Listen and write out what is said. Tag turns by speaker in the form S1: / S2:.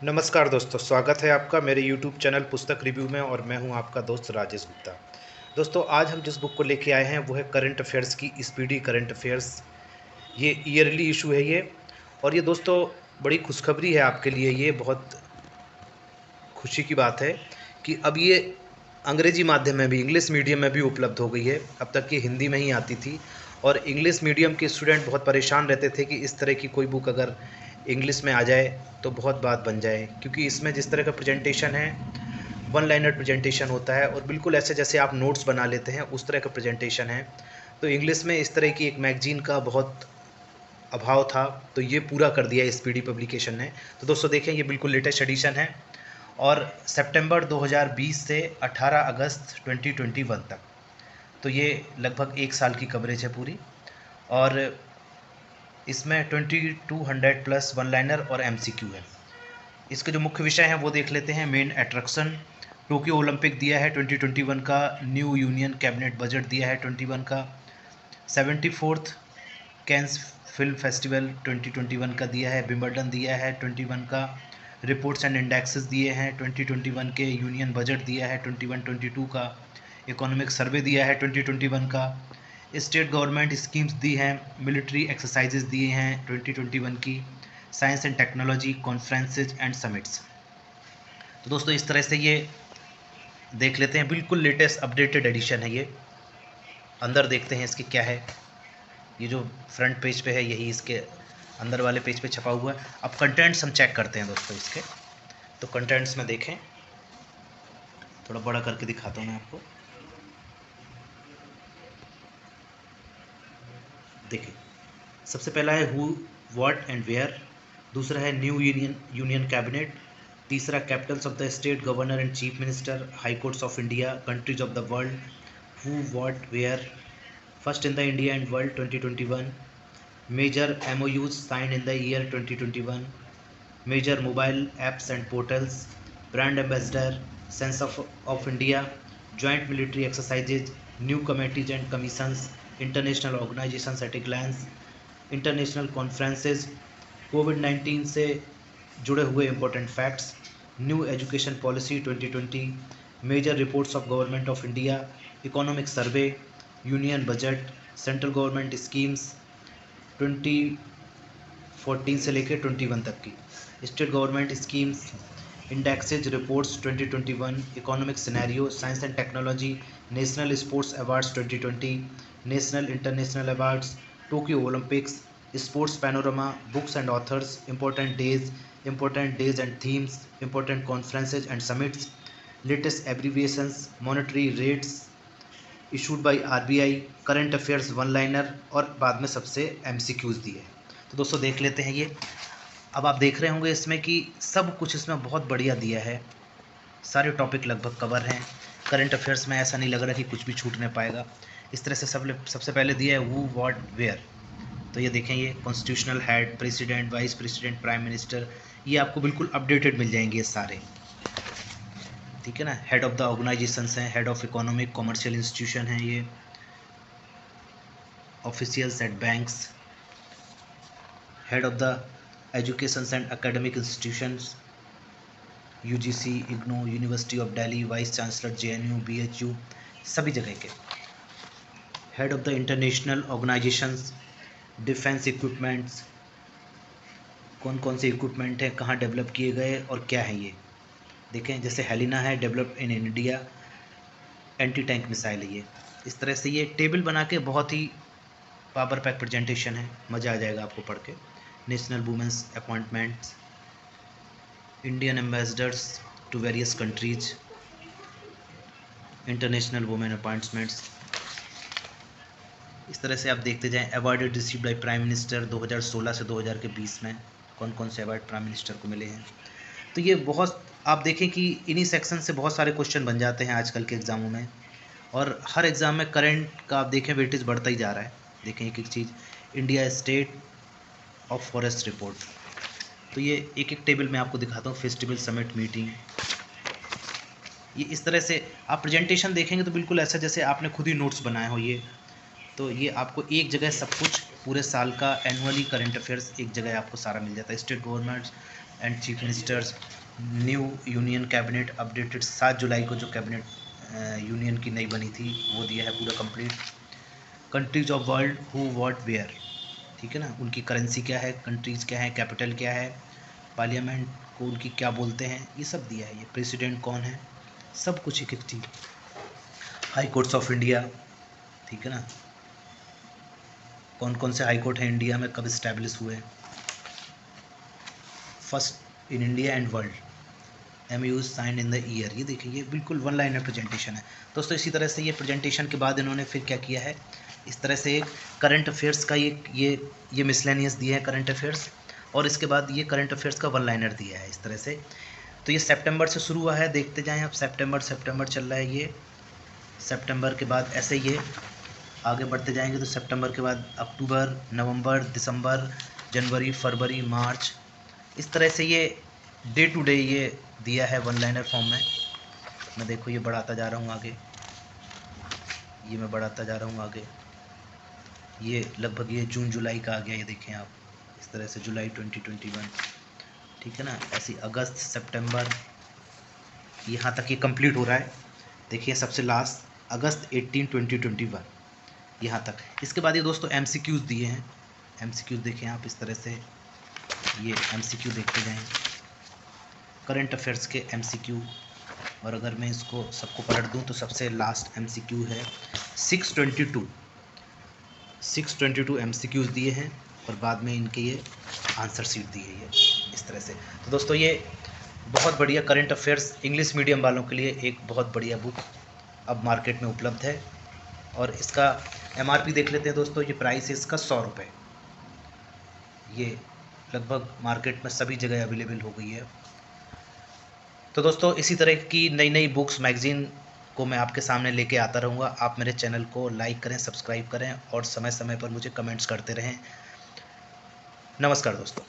S1: नमस्कार दोस्तों, स्वागत है आपका मेरे YouTube चैनल पुस्तक रिव्यू में और मैं हूं आपका दोस्त राजेश गुप्ता। दोस्तों, आज हम जिस बुक को लेके आए हैं वो है करंट अफेयर्स की स्पीडी करंट अफेयर्स। ये ईयरली इशू है ये। और ये दोस्तों बड़ी खुशखबरी है आपके लिए। ये बहुत खुशी की बात है कि अब ये अंग्रेजी माध्यम में भी, इंग्लिश मीडियम में भी उपलब्ध हो गई है। अब तक ये हिंदी में ही आती थी और इंग्लिश मीडियम के स्टूडेंट बहुत परेशान रहते थे कि इस तरह की कोई बुक अगर इंग्लिश में आ जाए तो बहुत बात बन जाए, क्योंकि इसमें जिस तरह का प्रेजेंटेशन है, वन लाइनर प्रेजेंटेशन होता है और बिल्कुल ऐसे जैसे आप नोट्स बना लेते हैं उस तरह का प्रेजेंटेशन है। तो इंग्लिश में इस तरह की एक मैगजीन का बहुत अभाव था, तो ये पूरा कर दिया स्पीडी पब्लिकेशन ने। तो दोस्तों देखें, ये बिल्कुल लेटेस्ट एडिशन है और सितंबर 2020 से 18 अगस्त 2021 तक, तो ये लगभग एक साल की कवरेज है पूरी। और इसमें 2200 प्लस वन लाइनर और एमसीक्यू है। इसके जो मुख्य विषय हैं वो देख लेते हैं। मेन अट्रैक्शन, टोक्यो ओलंपिक दिया है 2021 का, न्यू यूनियन कैबिनेट बजट दिया है 21 का, 74th कैंस फिल्म फेस्टिवल 2021 का दिया है, विंबलडन दिया है 21 का, रिपोर्ट्स एंड इंडेक्सेस दिए हैं 2021 के, यूनियन बजट दिया है 21-22 का, इकोनॉमिक सर्वे दिया है 2021 का, स्टेट गवर्नमेंट स्कीम्स दी हैं, मिलिट्री एक्सरसाइजेज दिए हैं 2021 की, science and technology conferences and summits. तो दोस्तों इस तरह से ये देख लेते हैं, बिल्कुल लेटेस्ट अपडेटेड एडिशन है ये। अंदर देखते हैं इसके क्या है। ये जो फ्रंट पेज पे है यही इसके अंदर वाले पेज पे छपा हुआ है। अब कंटेंट्स हम चेक करते हैं दोस्तों इसके। तो कंटेंट्स में देखें, थोड़ा बड़ा करके दिखाता हूँ मैं आपको। देखिए, सबसे पहला है हु, व्हाट एंड वेयर। दूसरा है न्यू यूनियन कैबिनेट। तीसरा, capitals of the state, governor and chief minister, high courts of India, countries of the world, who, what, where, first in the India and world 2021, major MOUs signed in the year 2021, major mobile apps and portals, brand ambassador, sense of India, joint military exercises, new committees and commissions, international organizations at a glance, international conferences, कोविड-19 से जुड़े हुए important facts, new education policy 2020, major reports of government of India, economic survey, union budget, central government schemes 2014 से लेकर 21 तक की, state government schemes, indexes reports 2021, economic scenario, science and technology, national sports awards 2020, national international awards, Tokyo Olympics, sports panorama, books and authors, important days and themes, important conferences and summits, latest abbreviations, monetary rates issued by RBI, current affairs one liner और बाद में सबसे MCQs दिए। तो दोस्तों देख लेते हैं ये। अब आप देख रहे होंगे इसमें कि सब कुछ इसमें बहुत बढ़िया दिया है, सारे टॉपिक लगभग कवर हैं। करंट अफेयर्स में ऐसा नहीं लग रहा कि कुछ भी छूट नहीं पाएगा। इस तरह से सबसे पहले दिया है हु, व्हाट, वेयर। तो ये देखें, ये constitutional head, president, vice president, prime minister, ये आपको बिल्कुल अपडेटेड मिल जाएंगे ये सारे, ठीक है ना। हेड ऑफ द ऑर्गेनाइजेशंस हैं, head of economic commercial institution हैं, ये officials at banks, head of the education and academic institutions, UGC, IGNOU, university of Delhi, vice chancellor JNU, BHU, सभी जगह के head of the international organisations, defence equipments, कौन कौन से equipment हैं, कहाँ डेवलप किए गए और क्या है ये देखें। जैसे हेलिना है, develop in India, anti tank missile है ये। इस तरह से ये टेबल बना के बहुत ही पावर पैक प्रेजेंटेशन है, मज़ा आ जाएगा आपको पढ़ के। National women's appointments, Indian ambassadors to various countries, international women appointments. इस तरह से आप देखते जाएं। Award received by prime minister 2016 से 2020 में कौन कौन से अवार्ड प्राइम मिनिस्टर को मिले हैं। तो ये बहुत, आप देखें कि इन्हीं सेक्शन से बहुत सारे क्वेश्चन बन जाते हैं आजकल के एग्ज़ामों में, और हर एग्ज़ाम में करंट का आप देखें वेटेज बढ़ता ही जा रहा है। देखें एक एक चीज़, India state of forest report, तो ये एक एक टेबल में आपको दिखाता हूँ। फेस्टिवल, समिट, मीटिंग, ये इस तरह से आप प्रेजेंटेशन देखेंगे तो बिल्कुल ऐसा जैसे आपने खुद ही नोट्स बनाए हो ये। तो ये आपको एक जगह सब कुछ पूरे साल का एनुअली करंट अफेयर्स एक जगह आपको सारा मिल जाता है। State governments and chief ministers, new union cabinet updated 7 जुलाई को जो कैबिनेट यूनियन की नई बनी थी वो दिया है पूरा complete. Countries of world who what where, ठीक है ना, उनकी करेंसी क्या है, कंट्रीज क्या है, कैपिटल क्या है, पार्लियामेंट को उनकी क्या बोलते हैं, ये सब दिया है। ये प्रेसिडेंट कौन है, सब कुछ एक एक चीज। हाई कोर्ट्स ऑफ इंडिया, ठीक है ना, कौन कौन से हाई कोर्ट हैं इंडिया में, कब इस्टेब्लिश हुए, first in India and world, MOU sign in the year. ये देखिए ये बिल्कुल वन लाइनर प्रेजेंटेशन है दोस्तों। इसी तरह से ये प्रेजेंटेशन के बाद इन्होंने फिर क्या किया है, इस तरह से एक करंट अफेयर्स का ये मिसलेनियस दिया है करंट अफेयर्स, और इसके बाद ये करंट अफेयर्स का वन लाइनर दिया है इस तरह से। तो ये सितंबर से शुरू हुआ है, देखते जाएं आप, सितंबर चल रहा है ये। सितंबर के बाद ऐसे ये आगे बढ़ते जाएंगे, तो सितंबर के बाद अक्टूबर, नवंबर, दिसंबर, जनवरी, फरवरी, मार्च, इस तरह से ये डे टू डे ये दिया है वन लाइनर फॉर्म में। मैं देखो ये बढ़ाता जा रहा हूँ आगे, ये मैं बढ़ाता जा रहा हूँ आगे, ये लगभग ये जून जुलाई का आ गया, ये देखें आप इस तरह से जुलाई 2021, ठीक है ना। ऐसे अगस्त, सितंबर, यहाँ तक ये कंप्लीट हो रहा है। देखिए सबसे लास्ट अगस्त 18 2021 यहाँ तक। इसके बाद ये दोस्तों MCQs दिए हैं। MCQs देखें आप इस तरह से, ये MCQ देखते जाएं, करंट अफेयर्स के MCQ। और अगर मैं इसको सबको पलट दूं तो सबसे लास्ट MCQ है 622 MCQs दिए हैं, और बाद में इनके ये आंसर शीट दी है ये इस तरह से। तो दोस्तों ये बहुत बढ़िया करंट अफेयर्स इंग्लिश मीडियम वालों के लिए एक बहुत बढ़िया बुक अब मार्केट में उपलब्ध है। और इसका MRP देख लेते हैं दोस्तों। ये प्राइस है इसका 100 रुपये। ये लगभग मार्केट में सभी जगह अवेलेबल हो गई है। तो दोस्तों इसी तरह की नई नई बुक्स, मैगज़ीन को मैं आपके सामने लेके आता रहूँगा। आप मेरे चैनल को लाइक करें, सब्सक्राइब करें और समय समय पर मुझे कमेंट्स करते रहें। नमस्कार दोस्तों।